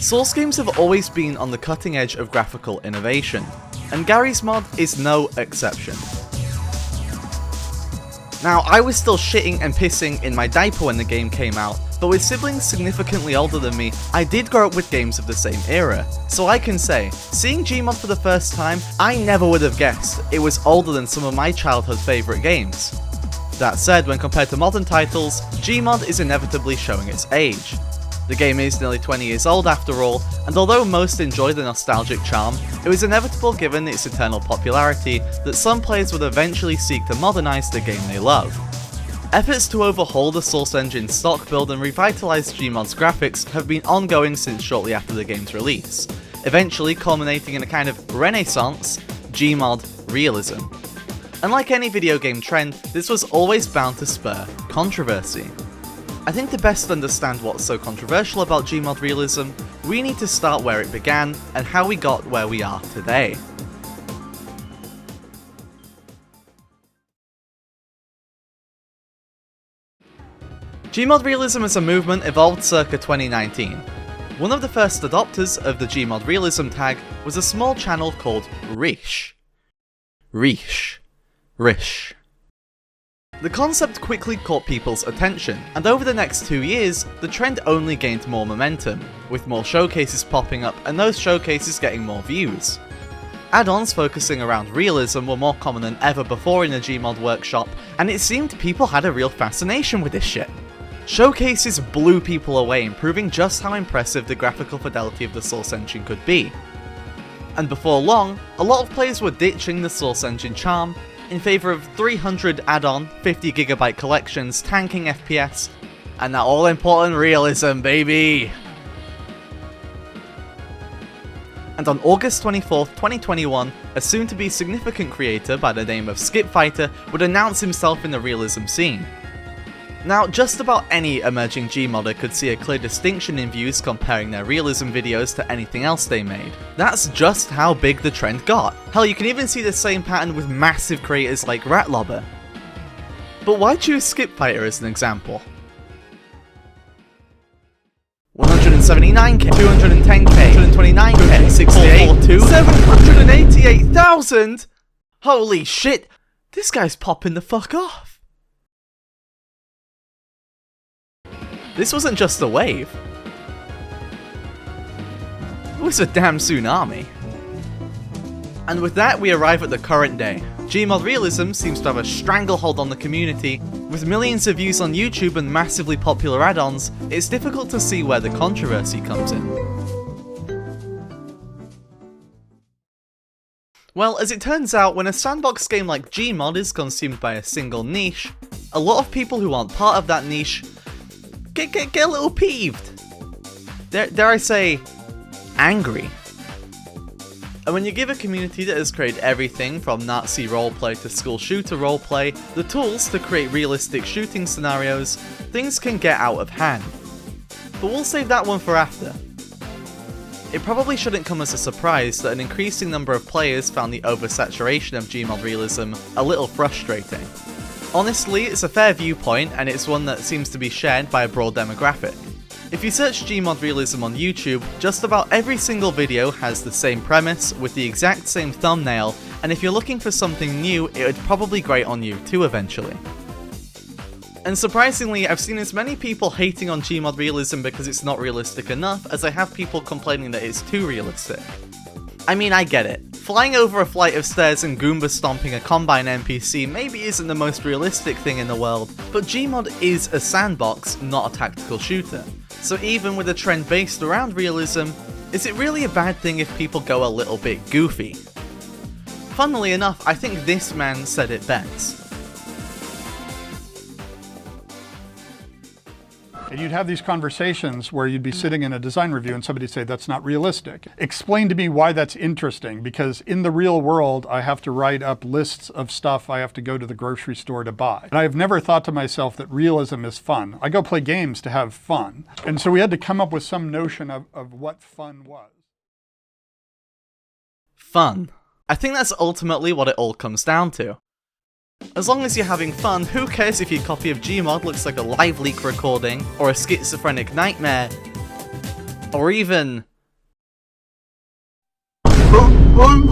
Source games have always been on the cutting edge of graphical innovation, and Garry's Mod is no exception. Now, I was still shitting and pissing in my diaper when the game came out, but with siblings significantly older than me, I did grow up with games of the same era. So I can say, seeing Gmod for the first time, I never would have guessed it was older than some of my childhood favourite games. That said, when compared to modern titles, Gmod is inevitably showing its age. The game is nearly 20 years old after all, and although most enjoy the nostalgic charm, it was inevitable given its eternal popularity that some players would eventually seek to modernise the game they love. Efforts to overhaul the Source Engine's stock build and revitalise Gmod's graphics have been ongoing since shortly after the game's release, eventually culminating in a kind of renaissance, Gmod Realism. Unlike any video game trend, this was always bound to spur controversy. I think to best understand what's so controversial about Gmod Realism, we need to start where it began and how we got where we are today. Gmod Realism as a movement evolved circa 2019. One of the first adopters of the Gmod Realism tag was a small channel called Rish. The concept quickly caught people's attention, and over the next 2 years, the trend only gained more momentum, with more showcases popping up and those showcases getting more views. Add-ons focusing around realism were more common than ever before in the Gmod workshop, and it seemed people had a real fascination with this shit. Showcases blew people away, proving just how impressive the graphical fidelity of the Source Engine could be. And before long, a lot of players were ditching the Source Engine charm in favour of 300 add-on, 50GB collections, tanking FPS, and that all-important realism, baby! And on August 24th, 2021, a soon-to-be significant creator by the name of Skipfighter would announce himself in the realism scene. Now, just about any emerging Gmodder could see a clear distinction in views comparing their realism videos to anything else they made. That's just how big the trend got. Hell, you can even see the same pattern with massive creators like Ratlobber. But why choose Skipfighter as an example? 179k, 210k, 229k, 642, 788,000! Holy shit! This guy's popping the fuck off! This wasn't just a wave. It was a damn tsunami. And with that, we arrive at the current day. Gmod Realism seems to have a stranglehold on the community. With millions of views on YouTube and massively popular add-ons, it's difficult to see where the controversy comes in. Well, as it turns out, when a sandbox game like Gmod is consumed by a single niche, a lot of people who aren't part of that niche get a little peeved. Dare I say, angry. And when you give a community that has created everything from Nazi roleplay to school shooter roleplay the tools to create realistic shooting scenarios, things can get out of hand. But we'll save that one for after. It probably shouldn't come as a surprise that an increasing number of players found the oversaturation of Gmod Realism a little frustrating. Honestly, it's a fair viewpoint, and it's one that seems to be shared by a broad demographic. If you search Gmod Realism on YouTube, just about every single video has the same premise, with the exact same thumbnail, and if you're looking for something new, it would probably grate on you too eventually. And surprisingly, I've seen as many people hating on Gmod Realism because it's not realistic enough, as I have people complaining that it's too realistic. I mean, I get it. Flying over a flight of stairs and Goomba stomping a Combine NPC maybe isn't the most realistic thing in the world, but Gmod is a sandbox, not a tactical shooter. So even with a trend based around realism, is it really a bad thing if people go a little bit goofy? Funnily enough, I think this man said it best. And you'd have these conversations where you'd be sitting in a design review and somebody'd say, that's not realistic. Explain to me why that's interesting, because in the real world, I have to write up lists of stuff I have to go to the grocery store to buy. And I've never thought to myself that realism is fun. I go play games to have fun. And so we had to come up with some notion of what fun was. Fun. I think that's ultimately what it all comes down to. As long as you're having fun, who cares if your copy of Gmod looks like a live leak recording, or a schizophrenic nightmare, or even Guys,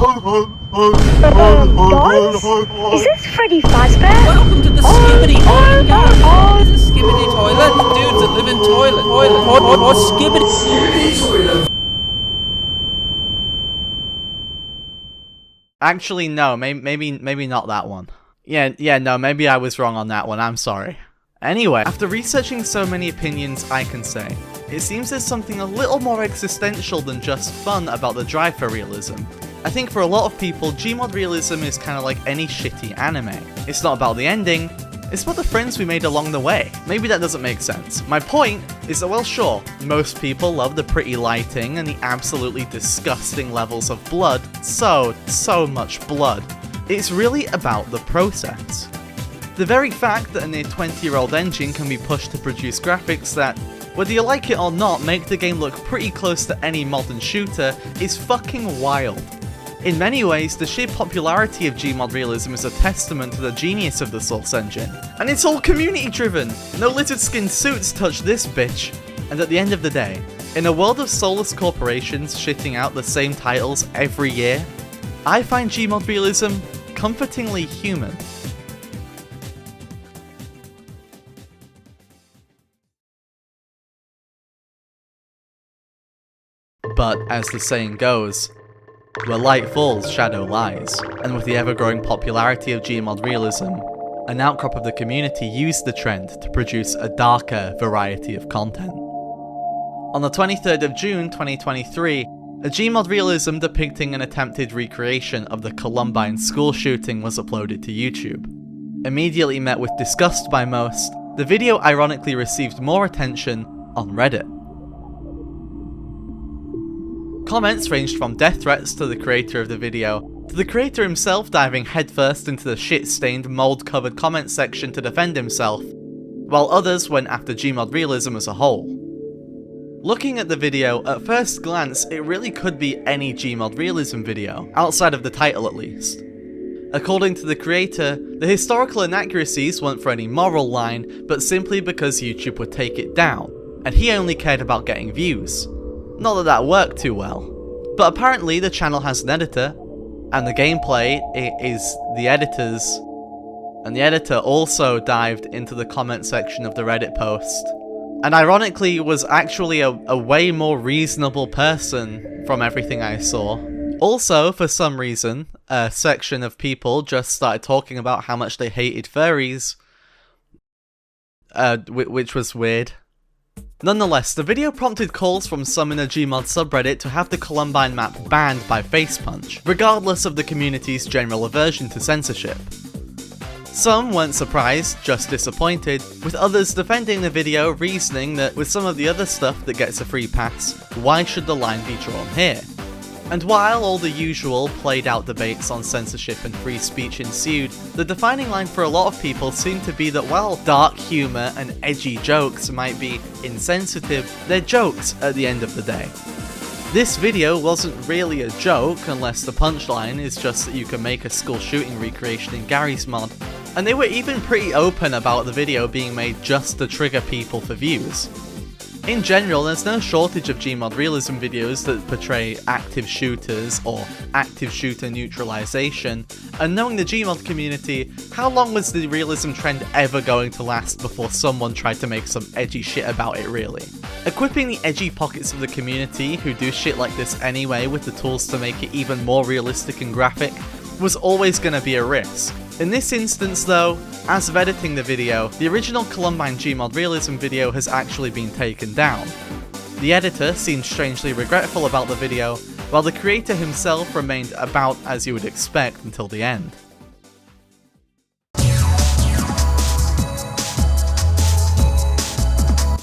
is this Freddy Fazbear? Welcome to the Skibbity Toilet Garage. This is a Skibbity Toilet. Dudes that live in toilet. Or Skibbity. Actually, no, maybe not that one. Yeah, no, maybe I was wrong on that one, I'm sorry. Anyway, after researching so many opinions, I can say, it seems there's something a little more existential than just fun about the drive for realism. I think for a lot of people, Gmod Realism is kinda like any shitty anime. It's not about the ending, it's about the friends we made along the way. Maybe that doesn't make sense. My point is that, well, sure, most people love the pretty lighting and the absolutely disgusting levels of blood, so much blood. It's really about the process. The very fact that a near 20-year-old engine can be pushed to produce graphics that, whether you like it or not, make the game look pretty close to any modern shooter is fucking wild. In many ways, the sheer popularity of Gmod Realism is a testament to the genius of the Source engine. And it's all community driven! No lizard skin suits touch this bitch! And at the end of the day, in a world of soulless corporations shitting out the same titles every year, I find Gmod Realism comfortingly human. But, as the saying goes, where light falls, shadow lies, and with the ever-growing popularity of Gmod Realism, an outcrop of the community used the trend to produce a darker variety of content. On the 23rd of June 2023, a Gmod Realism depicting an attempted recreation of the Columbine school shooting was uploaded to YouTube. Immediately met with disgust by most, the video ironically received more attention on Reddit. Comments ranged from death threats to the creator of the video, to the creator himself diving headfirst into the shit-stained, mold-covered comment section to defend himself, while others went after Gmod Realism as a whole. Looking at the video, at first glance, it really could be any Gmod Realism video, outside of the title at least. According to the creator, the historical inaccuracies weren't for any moral line, but simply because YouTube would take it down, and he only cared about getting views. Not that that worked too well. But apparently the channel has an editor, and the gameplay is the editor's, and the editor also dived into the comment section of the Reddit post, and ironically was actually a way more reasonable person from everything I saw. Also, for some reason, a section of people just started talking about how much they hated furries, which was weird. Nonetheless, the video prompted calls from some in the Gmod subreddit to have the Columbine map banned by Facepunch, regardless of the community's general aversion to censorship. Some weren't surprised, just disappointed, with others defending the video, reasoning that with some of the other stuff that gets a free pass, why should the line be drawn here? And while all the usual played out debates on censorship and free speech ensued, the defining line for a lot of people seemed to be that while dark humour and edgy jokes might be insensitive, they're jokes at the end of the day. This video wasn't really a joke unless the punchline is just that you can make a school shooting recreation in Gary's mod, and they were even pretty open about the video being made just to trigger people for views. In general, there's no shortage of Gmod Realism videos that portray active shooters or active shooter neutralization, and knowing the Gmod community, how long was the realism trend ever going to last before someone tried to make some edgy shit about it really? Equipping the edgy pockets of the community who do shit like this anyway with the tools to make it even more realistic and graphic was always going to be a risk. In this instance though, as of editing the video, the original Columbine Gmod Realism video has actually been taken down. The editor seemed strangely regretful about the video, while the creator himself remained about as you would expect until the end.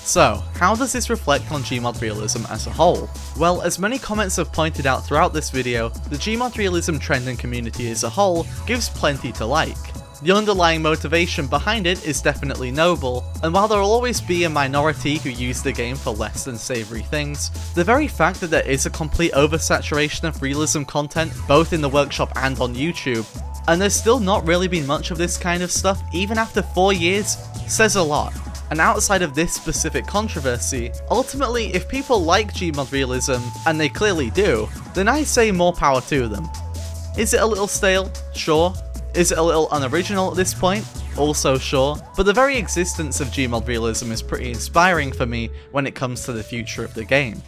So, how does this reflect on Gmod Realism as a whole? Well, as many comments have pointed out throughout this video, the Gmod Realism trend and community as a whole gives plenty to like. The underlying motivation behind it is definitely noble, and while there will always be a minority who use the game for less than savoury things, the very fact that there is a complete oversaturation of realism content both in the workshop and on YouTube, and there's still not really been much of this kind of stuff even after 4 years, says a lot. And outside of this specific controversy, ultimately if people like Gmod Realism, and they clearly do, then I say more power to them. Is it a little stale? Sure. Is it a little unoriginal at this point? Also sure. But the very existence of Gmod Realism is pretty inspiring for me when it comes to the future of the game.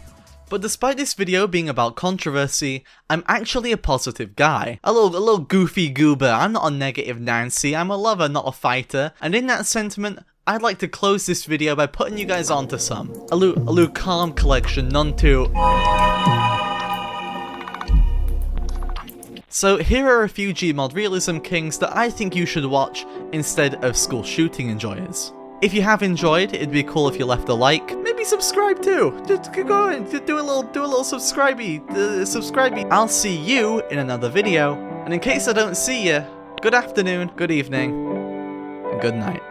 But despite this video being about controversy, I'm actually a positive guy. A little goofy goober. I'm not a negative Nancy, I'm a lover, not a fighter. And in that sentiment, I'd like to close this video by putting you guys onto some. A little calm collection, none too... So here are a few Gmod Realism kings that I think you should watch instead of school shooting enjoyers. If you have enjoyed, it'd be cool if you left a like, maybe subscribe too. Just go and do a little subscribey. I'll see you in another video, and in case I don't see you, good afternoon, good evening, and good night.